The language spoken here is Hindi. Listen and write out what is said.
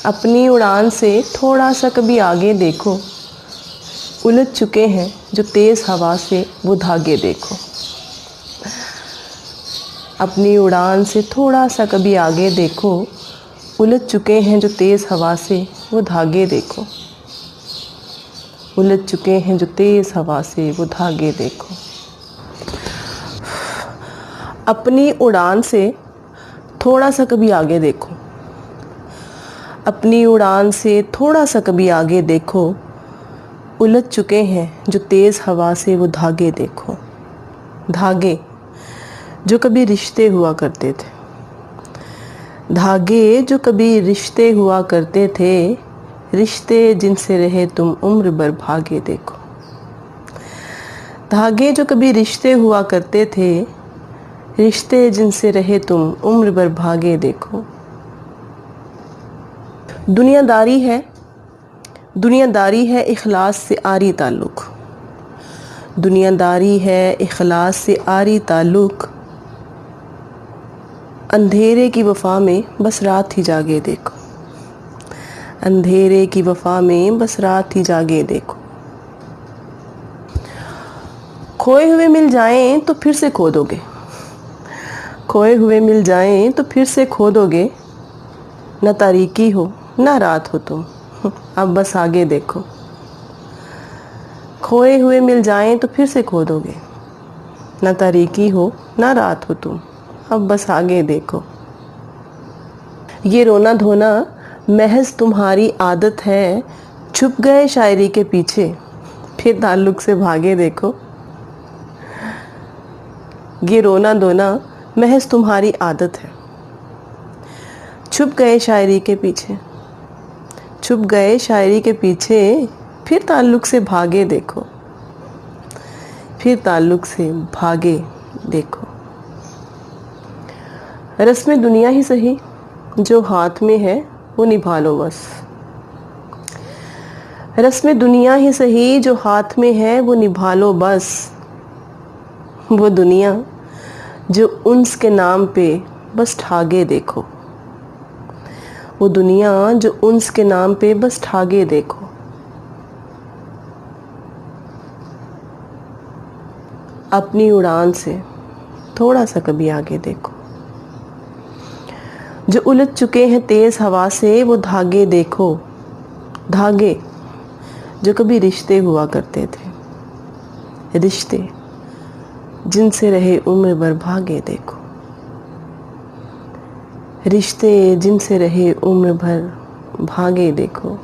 अपनी उड़ान से थोड़ा सा कभी आगे देखो, उलझ चुके हैं जो तेज़ हवा से वो धागे देखो। अपनी उड़ान से थोड़ा सा कभी आगे देखो, उलझ चुके हैं जो तेज़ हवा से वो धागे देखो। उलझ चुके हैं जो तेज़ हवा से वो धागे देखो। अपनी उड़ान से थोड़ा सा कभी आगे देखो, अपनी उड़ान से थोड़ा सा कभी आगे देखो, उलझ चुके हैं जो तेज़ हवा से वो धागे देखो। धागे जो कभी रिश्ते हुआ करते थे, धागे जो कभी रिश्ते हुआ करते थे, रिश्ते जिनसे रहे तुम उम्र भर भागे देखो। धागे जो कभी रिश्ते हुआ करते थे, रिश्ते जिनसे रहे तुम उम्र भर भागे देखो। दुनियादारी है इखलास से आरी ताल्लुक़, दुनियादारी है इखलास से आरी ताल्लुक़। अंधेरे की वफ़ा में बस रात ही जागे देखो, अंधेरे की वफ़ा में बस रात ही जागे देखो। खोए हुए मिल जाएं तो फिर से खो दोगे, खोए हुए मिल जाएं तो फिर से खो दोगे। न तारीकी हो न रात हो तुम, अब बस आगे देखो। खोए हुए मिल जाएं तो फिर से खो दोगे, न तारीकी हो न रात हो तुम, अब बस आगे देखो। ये रोना धोना महज तुम्हारी आदत है, छुप गए शायरी के पीछे फिर ताल्लुक़ से भागे देखो। ये रोना धोना महज तुम्हारी आदत है, छुप गए शायरी के पीछे, छुप गए शायरी के पीछे फिर ताल्लुक़ से भागे देखो, फिर ताल्लुक़ से भागे देखो। रस्म दुनिया ही सही जो हाथ में है वो निभा लो बस, रस्म दुनिया ही सही जो हाथ में है वो निभा लो बस। वो दुनिया जो उन्स के नाम पे बस ठागे देखो, वो दुनिया जो उन्स के नाम पे बस ठागे देखो। अपनी उड़ान से थोड़ा सा कभी आगे देखो, जो उलझ चुके हैं तेज़ हवा से वो धागे देखो। धागे जो कभी रिश्ते हुआ करते थे, रिश्ते जिनसे रहे उम्र भर भागे देखो, रिश्ते जिनसे रहे उम्र भर भागे देखो।